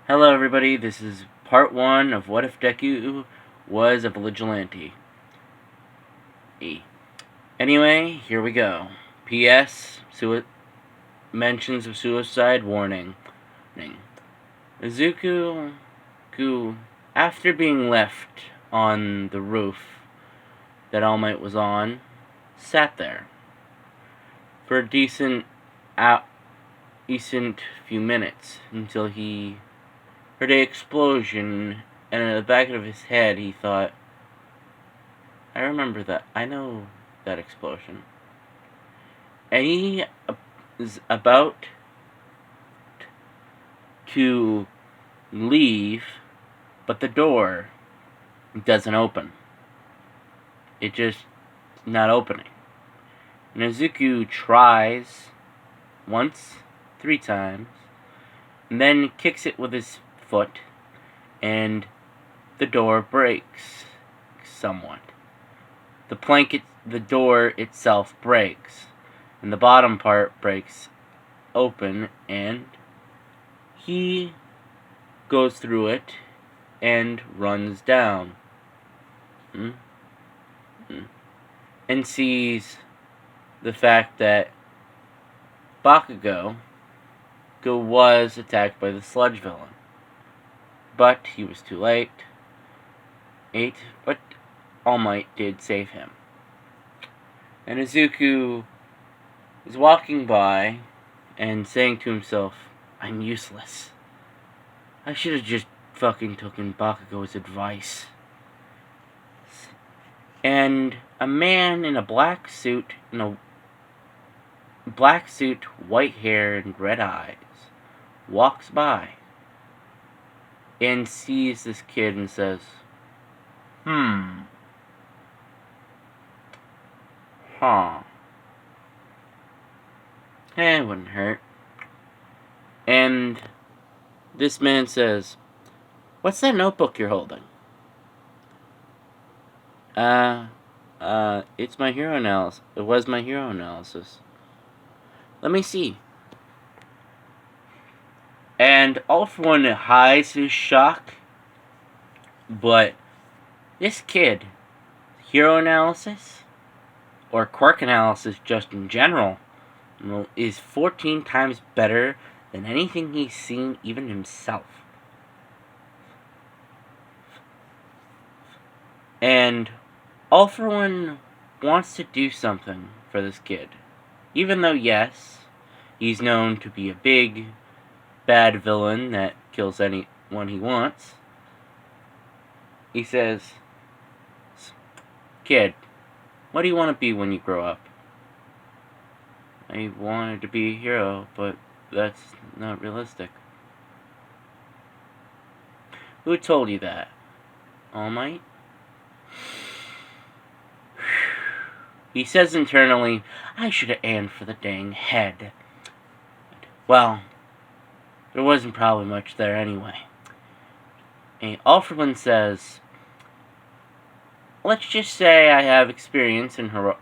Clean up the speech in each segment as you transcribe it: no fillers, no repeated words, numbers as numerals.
Hello everybody, this is part 1 of What If Deku Was a Vigilante. Anyway, here we go. P.S. Mentions of suicide warning. Izuku, after being left on the roof that All Might was on, sat there for a decent few minutes until he heard an explosion, and in the back of his head he thought, I remember that. I know that explosion. And he is about to leave, but the door doesn't open. It just not opening. And Izuku tries once, 3 times, and then kicks it with his foot, and the door breaks somewhat. The door itself breaks, and the bottom part breaks open, and he goes through it and runs down and sees the fact that Bakugo was attacked by the sludge villain. But he was too late. But All Might did save him. And Izuku is walking by and saying to himself, I'm useless. I should have just fucking taken Bakugo's advice. And a man in a black suit, white hair, and red eyes walks by and sees this kid and says, it wouldn't hurt. And this man says, what's that notebook you're holding? It's my hero analysis. It was my hero analysis. Let me see. And All For One hides his shock, but this kid, hero analysis, or quirk analysis just in general, is 14 times better than anything he's seen even himself. And All For One wants to do something for this kid. Even though, yes, he's known to be a big, bad villain that kills anyone he wants, he says, kid, what do you want to be when you grow up? I wanted to be a hero, but that's not realistic. Who told you that? All Might? He says internally, I should have aimed for the dang head. Well, there wasn't probably much there anyway. And All For One says, let's just say I have experience in how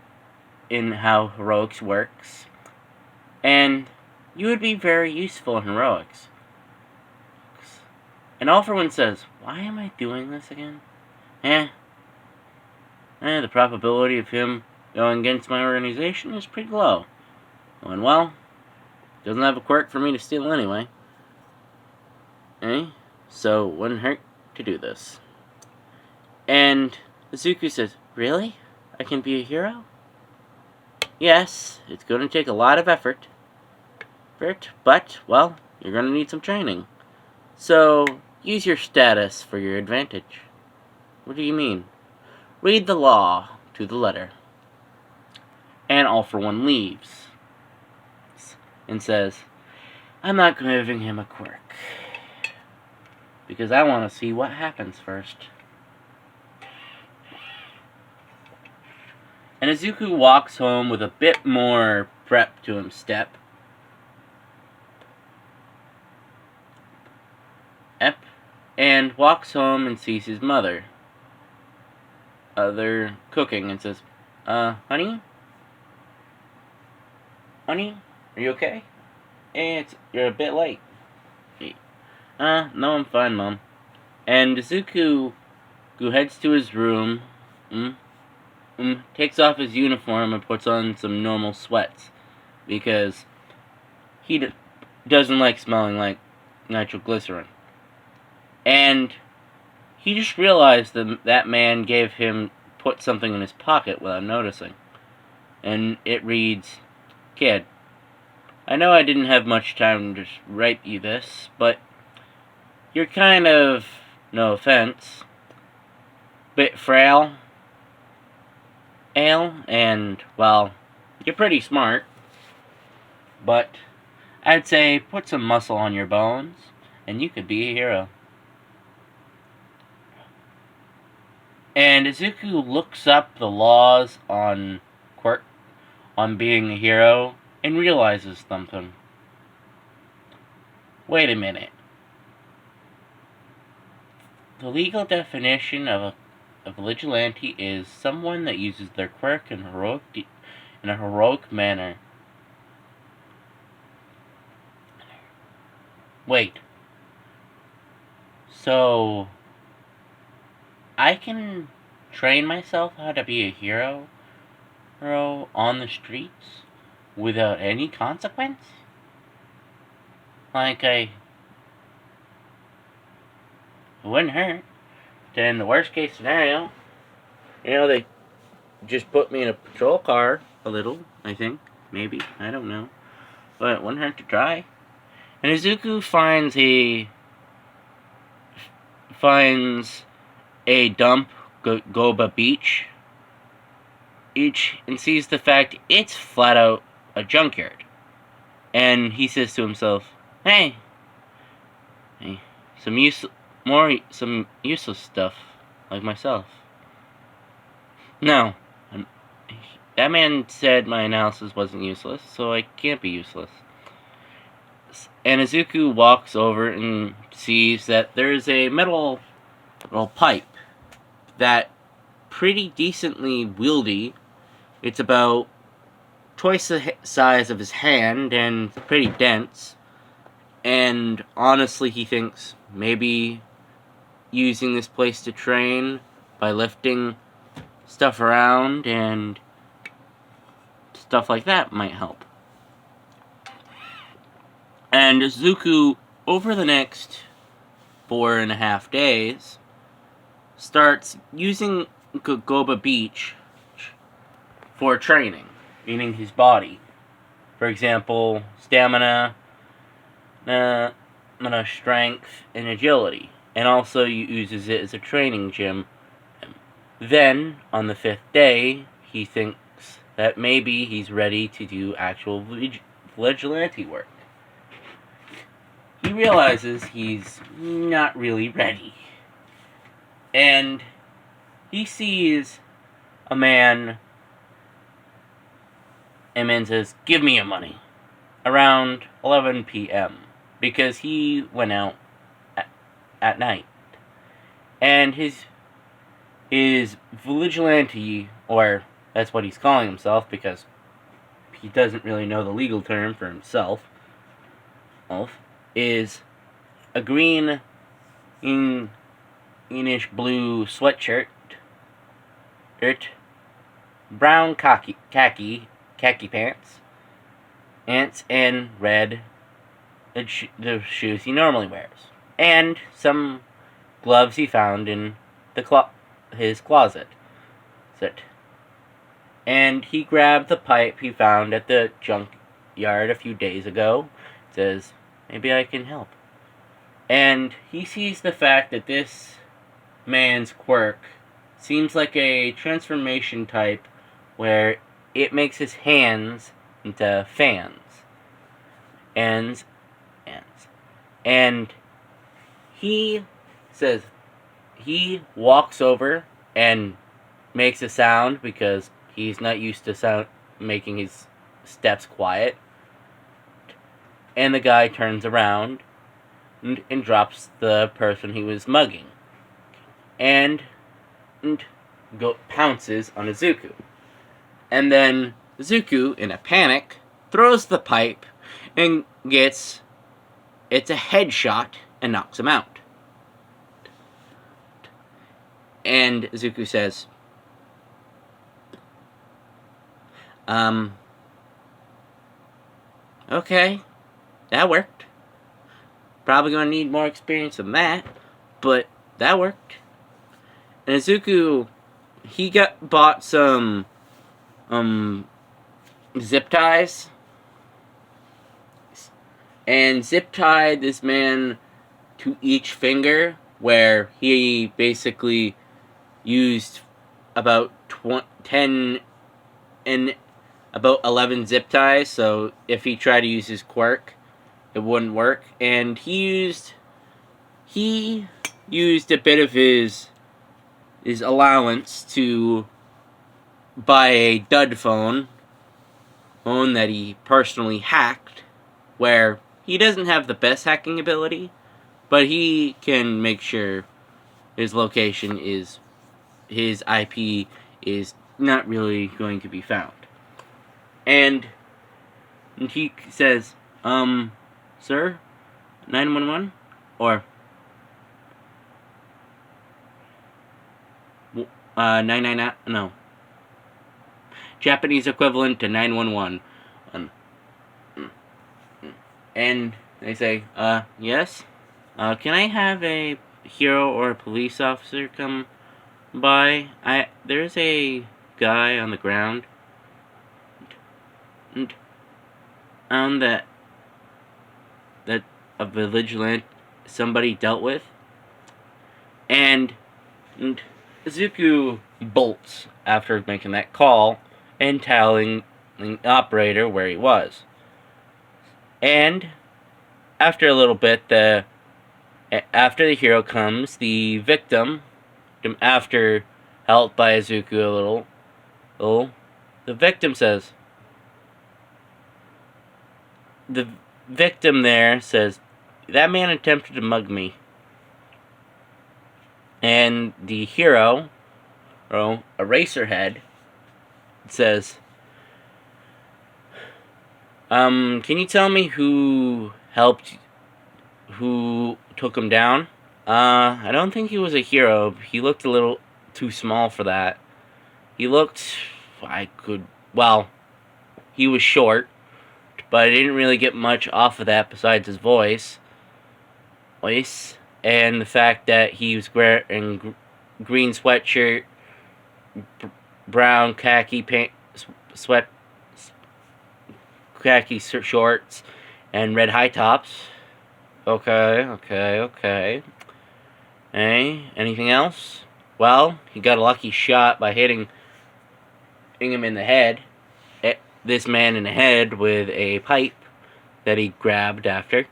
heroics works, and you would be very useful in heroics. And All For One says, why am I doing this again? The probability of him going against my organization is pretty low. And well, doesn't have a quirk for me to steal anyway. So it wouldn't hurt to do this. And Izuku says, really? I can be a hero? Yes, it's going to take a lot of effort. But, well, you're going to need some training. So, use your status for your advantage. What do you mean? Read the law to the letter. And All For One leaves and says, I'm not giving him a quirk, because I want to see what happens first. And Izuku walks home with a bit more prep to him step. And walks home and sees his mother. They're cooking and says, honey? Honey, are you okay? You're a bit late. No, I'm fine, Mom. And Izuku heads to his room, takes off his uniform and puts on some normal sweats. Because he doesn't like smelling like nitroglycerin. And he just realized that man put something in his pocket without noticing. And it reads, "Kid, I know I didn't have much time to write you this, but you're kind of, no offense, bit frail, and, well, you're pretty smart, but I'd say put some muscle on your bones, and you could be a hero." And Izuku looks up the laws on being a hero and realizes something. Wait a minute. The legal definition of a vigilante is someone that uses their quirk in a heroic manner. Wait. So I can train myself how to be a hero on the streets without any consequence? Like, it wouldn't hurt. Then the worst case scenario, they just put me in a patrol car a little, I think. Maybe. I don't know. But it wouldn't hurt to try. And Izuku finds a dump, Goba Beach, and sees the fact it's flat out a junkyard. And he says to himself, hey, some useless stuff, like myself. No, that man said my analysis wasn't useless, so I can't be useless. And Izuku walks over and sees that there's a metal pipe that pretty decently wieldy. It's about twice the size of his hand and pretty dense. And honestly, he thinks maybe using this place to train by lifting stuff around and stuff like that might help. And Izuku, over the next 4.5 days, starts using Goba Beach for training, meaning his body. For example, stamina, strength, and agility. And also uses it as a training gym. Then, on the 5th day, he thinks that maybe he's ready to do actual vigilante work. He realizes he's not really ready. And he sees a man, and man says, "Give me your money," around 11 p.m. because he went out at night. And his vigilante, or that's what he's calling himself because he doesn't really know the legal term for himself, is a greenish blue sweatshirt, brown khaki pants, and red the shoes he normally wears, and some gloves he found in his closet. And he grabbed the pipe he found at the junkyard a few days ago. Says, maybe I can help. And he sees the fact that this man's quirk seems like a transformation type where it makes his hands into fans. And he says he walks over and makes a sound because he's not used to making his steps quiet. And the guy turns around and drops the person he was mugging. And pounces on Izuku. And then Izuku, in a panic, throws the pipe and it's a headshot and knocks him out. And Izuku says, okay, that worked. Probably gonna need more experience than that, but that worked. And Izuku, he bought some, zip ties, and zip tied this man to each finger, where he basically used about 10 and about 11 zip ties, so if he tried to use his quirk, it wouldn't work. And he used a bit of his allowance to buy a dud phone that he personally hacked, where he doesn't have the best hacking ability, but he can make sure his location is, his IP is not really going to be found. And he says, sir, 911? Or, 999, no. Japanese equivalent to 911. And they say, yes? Can I have a hero or a police officer come by? There's a guy on the ground. That a vigilant somebody dealt with. And Izuku bolts after making that call and telling the operator where he was. And after a little bit, after the hero comes, the victim, after helped by Izuku a little, the victim says, the victim there says, that man attempted to mug me. And the hero, Eraserhead, says, can you tell me who took him down? I don't think he was a hero. He looked a little too small for that. He was short, but I didn't really get much off of that besides his voice, and the fact that he was wearing green sweatshirt, brown khaki khaki shorts, and red high tops. Okay. Hey, anything else? Well, he got a lucky shot by hitting him in the head. This man in the head with a pipe that he grabbed after.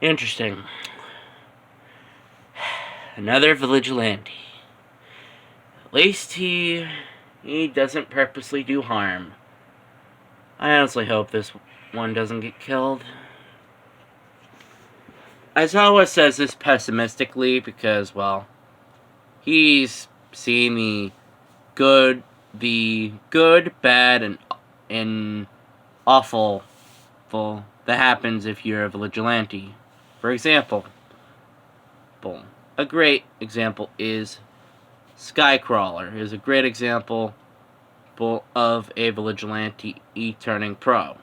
Interesting. Another vigilante. At least he doesn't purposely do harm. I honestly hope this one doesn't get killed. Aizawa says this pessimistically because, well, he's seen the good, bad, and awful that happens if you're a vigilante. For example, a great example is Skycrawler is a great example of a vigilante turning pro.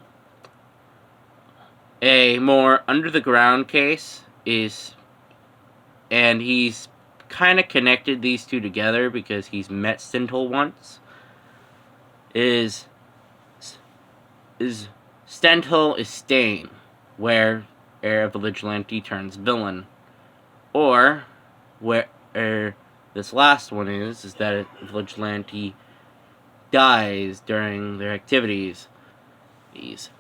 A more under-the-ground case is, and he's kind of connected these two together because he's met Stentl once, is Stentl is Stain, where a vigilante turns villain. Or, where this last one is that a vigilante dies during their activities.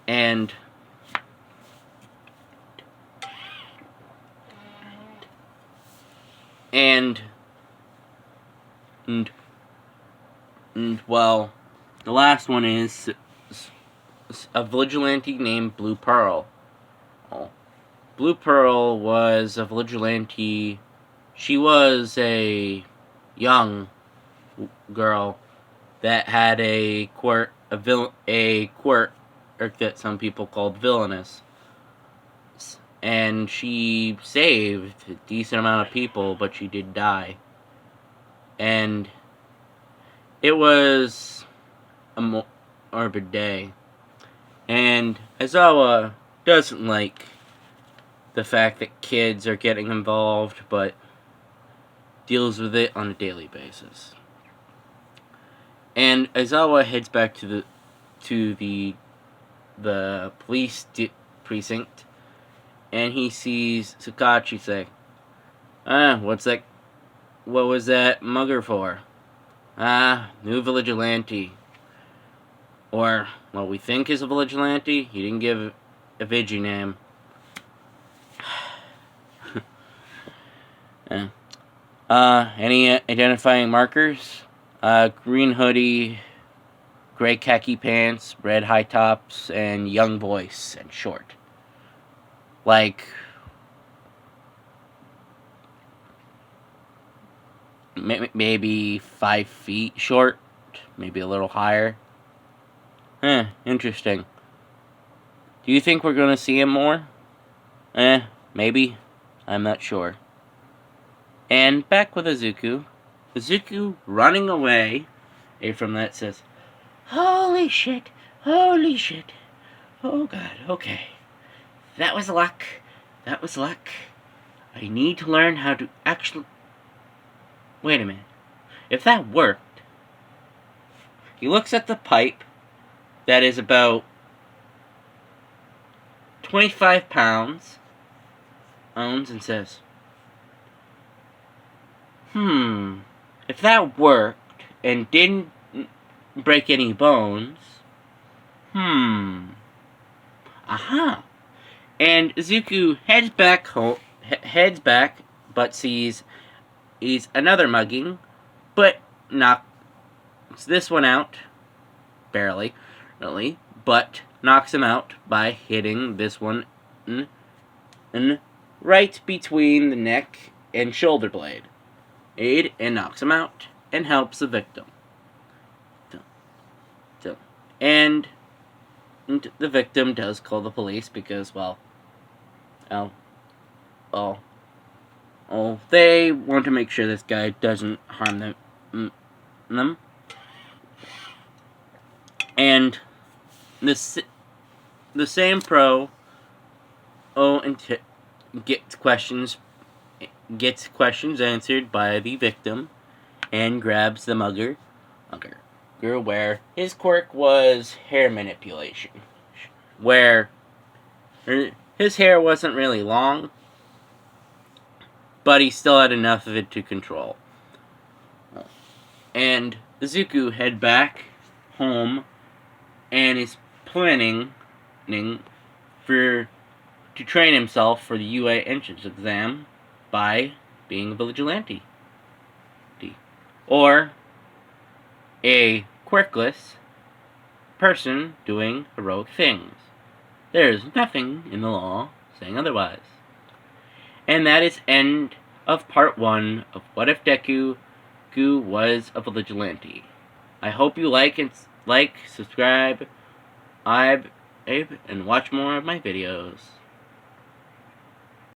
And well, the last one is a vigilante named Blue Pearl. Blue Pearl was a vigilante. She was a young girl that had a quirk that some people called villainous. and she saved a decent amount of people, but she did die. And it was a morbid day. And Aizawa doesn't like the fact that kids are getting involved, but deals with it on a daily basis. And Aizawa heads back to the police precinct, and he sees Sakachi say, what's that? What was that mugger for? New vigilante. Or, what we think is a vigilante. He didn't give a Vigi name. Any identifying markers? Green hoodie, gray khaki pants, red high tops, and young voice and short. Like, maybe 5 feet short, maybe a little higher. Interesting. Do you think we're gonna see him more? Maybe. I'm not sure. And back with Izuku. Izuku running away from that says, "Holy shit! Holy shit! Oh god, okay. That was luck. That was luck. I need to learn how to actually..." Wait a minute. If that worked... He looks at the pipe that is about 25 pounds, and says, if that worked and didn't break any bones, aha. And Izuku heads back home, but sees another mugging, but knocks this one out, barely, really, but knocks him out by hitting this one right between the neck and shoulder blade. And knocks him out and helps the victim. And the victim does call the police because, they want to make sure this guy doesn't harm them. And the same pro gets questions answered by the victim and grabs the mugger where his quirk was hair manipulation, where his hair wasn't really long, but he still had enough of it to control. And Izuku head back home and is planning to train himself for the UA entrance exam by being a vigilante, or a quirkless person doing heroic things. There is nothing in the law saying otherwise. And that is end of part 1 of What If Deku was a vigilante. I hope you like, subscribe, and watch more of my videos.